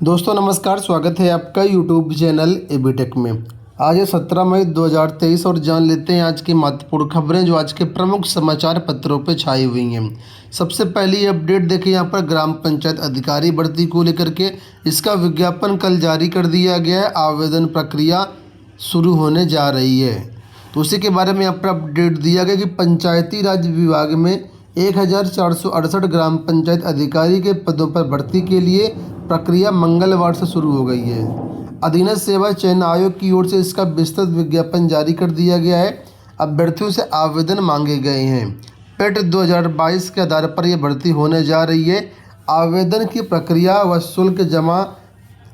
दोस्तों नमस्कार, स्वागत है आपका यूट्यूब चैनल एबीटेक में। आज है 17 मई 2023 और जान लेते हैं आज की महत्वपूर्ण खबरें जो आज के प्रमुख समाचार पत्रों पर छाई हुई हैं। सबसे पहली अपडेट देखिए यहाँ पर ग्राम पंचायत अधिकारी भर्ती को लेकर के इसका विज्ञापन कल जारी कर दिया गया है। आवेदन प्रक्रिया शुरू होने जा रही है, तो उसी के बारे में यहाँ पर अपडेट दिया गया कि पंचायती राज विभाग में 1468 ग्राम पंचायत अधिकारी के पदों पर भर्ती के लिए प्रक्रिया मंगलवार से शुरू हो गई है। अधीनस्थ सेवा चयन आयोग की ओर से इसका विस्तृत विज्ञापन जारी कर दिया गया है। अभ्यर्थियों से आवेदन मांगे गए हैं। पेट 2022 के आधार पर यह भर्ती होने जा रही है। आवेदन की प्रक्रिया व शुल्क जमा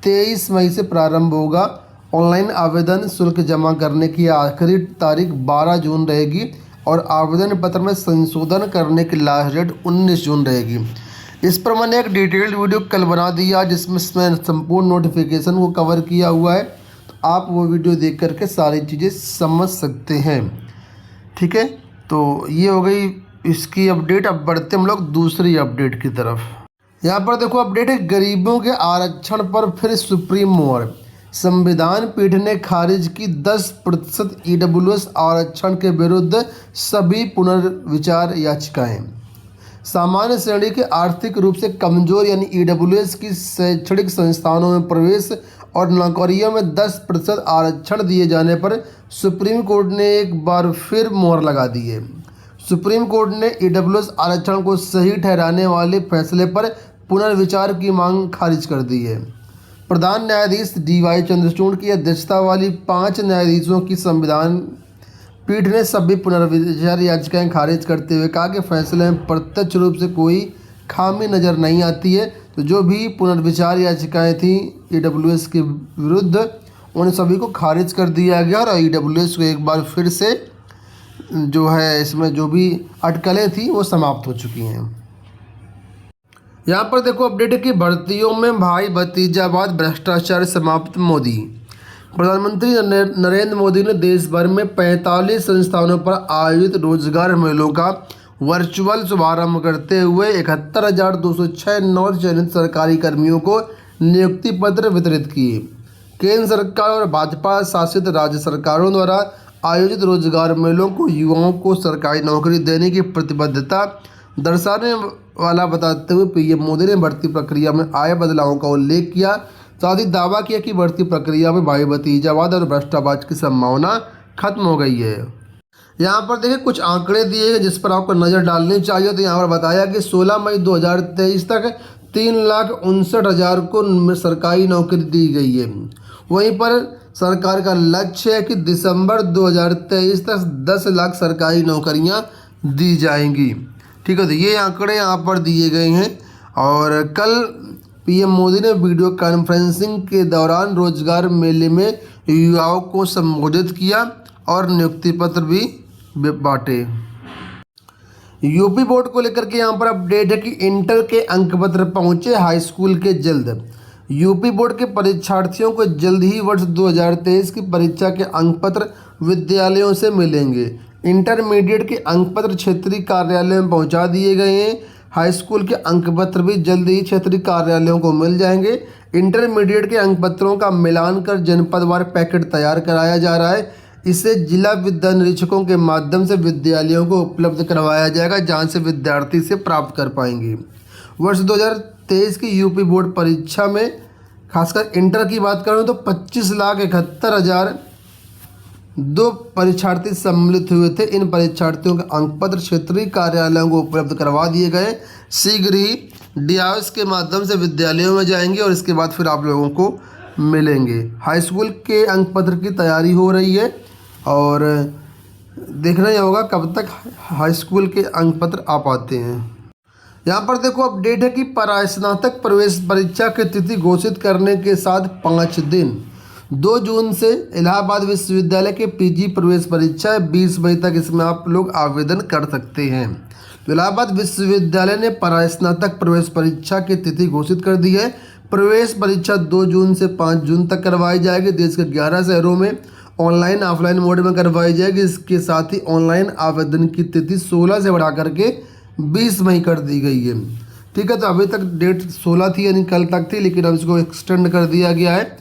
23 मई से प्रारंभ होगा। ऑनलाइन आवेदन शुल्क जमा करने की आखिरी तारीख 12 जून रहेगी और आवेदन पत्र में संशोधन करने की लास्ट डेट 19 जून रहेगी। इस पर मैंने एक डिटेल्ड वीडियो कल बना दिया जिसमें संपूर्ण नोटिफिकेशन को कवर किया हुआ है, तो आप वो वीडियो देख करके सारी चीज़ें समझ सकते हैं। ठीक है, तो ये हो गई इसकी अपडेट। अब बढ़ते हम लोग दूसरी अपडेट की तरफ। यहाँ पर देखो अपडेट है, गरीबों के आरक्षण पर फिर सुप्रीम मोहर। संविधान पीठ ने खारिज की 10% EWS आरक्षण के विरुद्ध सभी पुनर्विचार याचिकाएं। सामान्य श्रेणी के आर्थिक रूप से कमजोर यानी EWS की शैक्षणिक संस्थानों में प्रवेश और नौकरियों में 10% आरक्षण दिए जाने पर सुप्रीम कोर्ट ने एक बार फिर मोहर लगा दी है। सुप्रीम कोर्ट ने EWS आरक्षण को सही ठहराने वाले फैसले पर पुनर्विचार की मांग खारिज कर दी है। प्रधान न्यायाधीश DY चंद्रचूड़ की अध्यक्षता वाली 5 न्यायाधीशों की संविधान पीठ ने सभी पुनर्विचार याचिकाएं खारिज करते हुए कहा कि फैसले में प्रत्यक्ष रूप से कोई खामी नज़र नहीं आती है। तो जो भी पुनर्विचार याचिकाएं थी EWS के विरुद्ध उन सभी को खारिज कर दिया गया और EWS को एक बार फिर से जो है इसमें जो भी अटकलें थी वो समाप्त हो चुकी हैं। यहाँ पर देखो अपडेट है कि भर्तियों में भाई भतीजावाद भ्रष्टाचार समाप्त। मोदी प्रधानमंत्री नरेंद्र मोदी ने देश भर में 45 संस्थानों पर आयोजित रोजगार मेलों का वर्चुअल शुभारंभ करते हुए 71,206 नव चयनित सरकारी कर्मियों को नियुक्ति पत्र वितरित किए। केंद्र सरकार और भाजपा शासित राज्य सरकारों द्वारा आयोजित रोजगार मेलों को युवाओं को सरकारी नौकरी देने की प्रतिबद्धता दर्शाने वाला बताते हुए PM मोदी ने भर्ती प्रक्रिया में आए बदलावों का उल्लेख किया। साथ ही दावा किया कि भर्ती प्रक्रिया में भाई भतीजावाद और भ्रष्टाचार की संभावना खत्म हो गई है। यहाँ पर देखिए कुछ आंकड़े दिए गए जिस पर आपको नज़र डालनी चाहिए। तो यहाँ पर बताया कि 16 मई 2023 तक 3,59,000 को सरकारी नौकरी दी गई है। वहीं पर सरकार का लक्ष्य है कि दिसंबर 2023 तक 10 लाख सरकारी नौकरियाँ दी जाएंगी। ठीक है, तो ये आंकड़े यहाँ पर दिए गए हैं। और कल PM मोदी ने वीडियो कॉन्फ्रेंसिंग के दौरान रोजगार मेले में युवाओं को संबोधित किया और नियुक्ति पत्र भी बांटे। यूपी बोर्ड को लेकर के यहाँ पर अपडेट है कि इंटर के अंक पत्र पहुँचे हाई स्कूल के जल्द। यूपी बोर्ड के परीक्षार्थियों को जल्द ही वर्ष 2023 की परीक्षा के अंक पत्र विद्यालयों से मिलेंगे। इंटरमीडिएट के अंक पत्र क्षेत्रीय कार्यालय में पहुंचा दिए गए हैं। हाई स्कूल के अंक पत्र भी जल्द ही क्षेत्रीय कार्यालयों को मिल जाएंगे। इंटरमीडिएट के अंक पत्रों का मिलान कर जनपदवार पैकेट तैयार कराया जा रहा है। इसे जिला विद्या निरीक्षकों के माध्यम से विद्यालयों को उपलब्ध करवाया जाएगा, जहां से विद्यार्थी से प्राप्त कर पाएंगे। वर्ष 2023 की यूपी बोर्ड परीक्षा में खासकर इंटर की बात करूँ तो 25,71,002 परीक्षार्थी सम्मिलित हुए थे। इन परीक्षार्थियों के अंक पत्र क्षेत्रीय कार्यालयों को उपलब्ध करवा दिए गए। शीघ्र ही DIOS के माध्यम से विद्यालयों में जाएंगे और इसके बाद फिर आप लोगों को मिलेंगे। हाई स्कूल के अंक पत्र की तैयारी हो रही है और देखना ही होगा कब तक हाई स्कूल के अंक पत्र आ पाते हैं। यहाँ पर देखो अपडेट है कि स्नातक प्रवेश परीक्षा की तिथि घोषित करने के साथ 5 दिन 2 जून से इलाहाबाद विश्वविद्यालय के PG प्रवेश परीक्षा है। 20 मई तक इसमें आप लोग आवेदन कर सकते हैं। तो इलाहाबाद विश्वविद्यालय ने स्नातक प्रवेश परीक्षा की तिथि घोषित कर दी है। प्रवेश परीक्षा 2 जून से 5 जून तक करवाई जाएगी। देश के 11 शहरों में ऑनलाइन ऑफलाइन मोड में करवाई जाएगी। इसके साथ ही ऑनलाइन आवेदन की तिथि 16 से बढ़ा करके 20 मई कर दी गई है। ठीक है। तो अभी तक डेट 16 थी यानी कल तक थी, लेकिन अब इसको एक्सटेंड कर दिया गया है।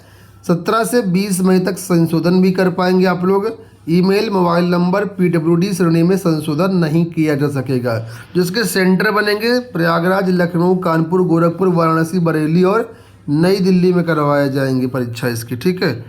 17 से 20 मई तक संशोधन भी कर पाएंगे आप लोग। ईमेल, मोबाइल नंबर, पीडब्ल्यूडी श्रेणी में संशोधन नहीं किया जा सकेगा। जिसके सेंटर बनेंगे प्रयागराज, लखनऊ, कानपुर, गोरखपुर, वाराणसी, बरेली और नई दिल्ली में करवाए जाएंगे परीक्षा इसकी। ठीक है।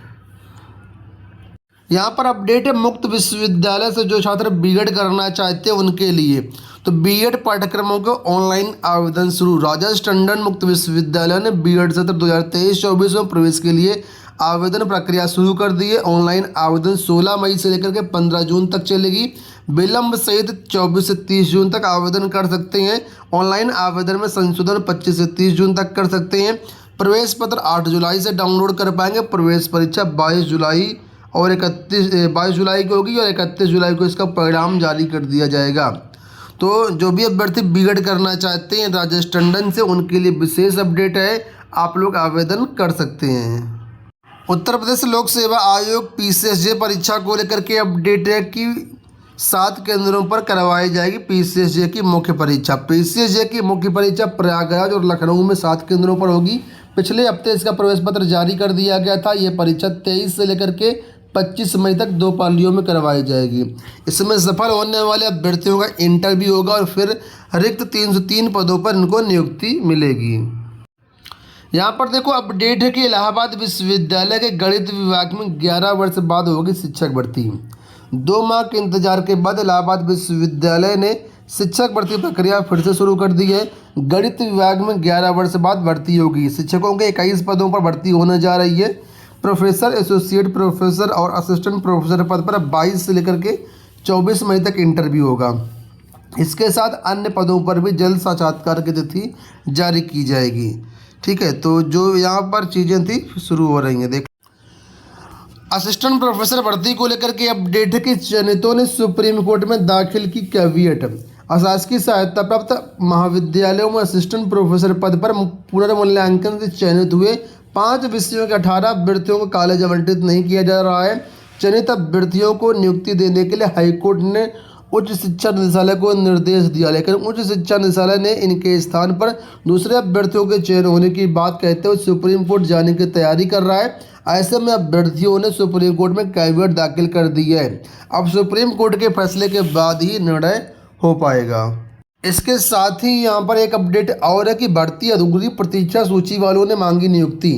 यहाँ पर अपडेट है मुक्त विश्वविद्यालय से जो छात्र बीएड करना चाहते हैं उनके लिए। तो बीएड पाठ्यक्रमों के ऑनलाइन आवेदन शुरू। राजेश टंडन मुक्त विश्वविद्यालय ने बीएड सत्र 2023-24 में प्रवेश के लिए आवेदन प्रक्रिया शुरू कर दी है। ऑनलाइन आवेदन 16 मई से लेकर के 15 जून तक चलेगी। विलंब सहित 24 से 30 जून तक आवेदन कर सकते हैं। ऑनलाइन आवेदन में संशोधन 25 से 30 जून तक कर सकते हैं। प्रवेश पत्र 8 जुलाई से डाउनलोड कर पाएंगे। प्रवेश परीक्षा 22 जुलाई और 22 जुलाई को होगी और 31 जुलाई को इसका परिणाम जारी कर दिया जाएगा। तो जो भी अभ्यर्थी बीएड करना चाहते हैं राजेश टंडन से, उनके लिए विशेष अपडेट है, आप लोग आवेदन कर सकते हैं। उत्तर प्रदेश लोक सेवा आयोग पीसीएसजे परीक्षा को लेकर के अपडेट है कि 7 केंद्रों पर करवाई जाएगी पीसीएसजे की मुख्य परीक्षा। पीसीएसजे की मुख्य परीक्षा प्रयागराज और लखनऊ में 7 केंद्रों पर होगी। पिछले हफ्ते इसका प्रवेश पत्र जारी कर दिया गया था। यह परीक्षा 23 से लेकर के 25 मई तक 2 पालियों में करवाई जाएगी। इसमें सफल होने वाले अभ्यर्थियों का इंटरव्यू होगा और फिर रिक्त 303 पदों पर इनको नियुक्ति मिलेगी। यहाँ पर देखो अपडेट है कि इलाहाबाद विश्वविद्यालय के गणित विभाग में 11 वर्ष बाद होगी शिक्षक भर्ती। 2 माह के इंतजार के बाद इलाहाबाद विश्वविद्यालय ने शिक्षक भर्ती प्रक्रिया फिर से शुरू कर दी है। गणित विभाग में 11 वर्ष बाद भर्ती होगी। शिक्षकों के 21 पदों पर भर्ती होने जा रही है। प्रोफेसर, एसोसिएट प्रोफेसर और असिस्टेंट प्रोफेसर पद पर 22 से लेकर के 24 मई तक इंटरव्यू होगा। इसके साथ अन्य पदों पर भी जल्द साक्षात्कार की तिथि जारी की जाएगी। ठीक है। तो जो यहाँ पर चीज़ें थी शुरू हो रही हैं। देख, असिस्टेंट प्रोफेसर भर्ती को लेकर के अपडेट है कि चयनितों ने सुप्रीम कोर्ट में दाखिल की कैवियट। अशासकीय सहायता प्राप्त महाविद्यालयों में असिस्टेंट प्रोफेसर पद पर पुनर्मूल्यांकन से चयनित हुए 5 विषयों के 18 अभ्यर्थियों को कॉलेज आवंटित नहीं किया जा रहा है। चयनित अभ्यर्थियों को नियुक्ति देने के लिए हाईकोर्ट ने उच्च शिक्षा निदेशालय को निर्देश दिया, लेकिन उच्च शिक्षा निदेशालय ने इनके स्थान पर दूसरे अभ्यर्थियों के चयन होने की बात कहते हुए सुप्रीम कोर्ट जाने की तैयारी कर रहा है। ऐसे में अभ्यर्थियों ने सुप्रीम कोर्ट में कैवियट दाखिल कर दी है। अब सुप्रीम कोर्ट के फैसले के बाद ही निर्णय हो पाएगा। इसके साथ ही यहाँ पर एक अपडेट और है कि भर्ती अधूरी प्रतीक्षा सूची वालों ने मांगी नियुक्ति।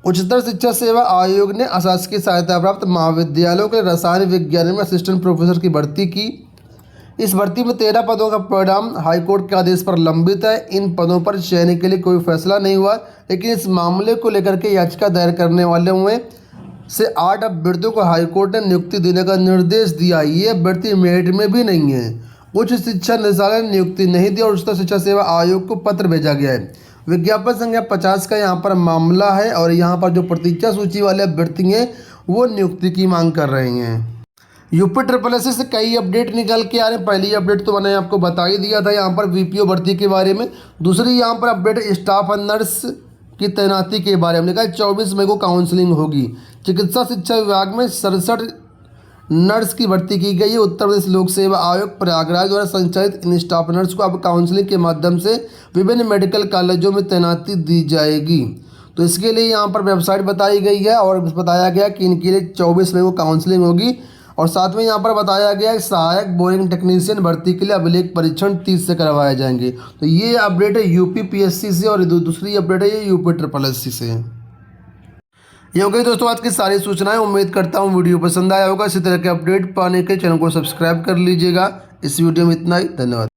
उच्चतर शिक्षा सेवा आयोग ने अशासकीय सहायता प्राप्त महाविद्यालयों के रसायन विज्ञान में असिस्टेंट प्रोफेसर की भर्ती की। इस भर्ती में 13 पदों का परिणाम हाईकोर्ट के आदेश पर लंबित है। इन पदों पर चयन के लिए कोई फैसला नहीं हुआ, लेकिन इस मामले को लेकर के याचिका दायर करने वालों में से 8 अभ्यर्थियों को हाईकोर्ट ने नियुक्ति देने का निर्देश दिया। ये अभ्यर्थी मेरिट में भी नहीं है। उच्च शिक्षा निदेशालय ने नियुक्ति नहीं दी और उच्चतर शिक्षा सेवा आयोग को पत्र भेजा गया है। विज्ञापन संख्या 50 का यहाँ पर मामला है और यहाँ पर जो प्रतीक्षा सूची वाले अभ्यर्थी हैं वो नियुक्ति की मांग कर रहे हैं। यूपी SSS से कई अपडेट निकल के आ रहे हैं। पहली अपडेट तो मैंने आपको बता ही दिया था यहाँ पर वीपीओ भर्ती के बारे में। दूसरी यहाँ पर अपडेट स्टाफ नर्स की तैनाती के बारे में लिखा है 24 मई को काउंसलिंग होगी। चिकित्सा शिक्षा विभाग में 67 नर्स की भर्ती की गई है। उत्तर प्रदेश लोक सेवा आयोग प्रयागराज द्वारा संचालित इन स्टाफ नर्स को अब काउंसलिंग के माध्यम से विभिन्न मेडिकल कॉलेजों में तैनाती दी जाएगी। तो इसके लिए यहाँ पर वेबसाइट बताई गई है और बताया गया कि इनके लिए 24 मई को काउंसलिंग होगी। और साथ में यहाँ पर बताया गया है सहायक बोरिंग टेक्नीशियन भर्ती के लिए अभिलेख परीक्षण 30 से करवाए जाएंगे। तो ये अपडेट है यूपी PSC से और दूसरी अपडेट है ये यूपी SSS से। ये हो गई दोस्तों आज की सारी सूचनाएं। उम्मीद करता हूँ वीडियो पसंद आया होगा। इसी तरह के अपडेट पाने के चैनल को सब्सक्राइब कर लीजिएगा। इस वीडियो में इतना ही। धन्यवाद।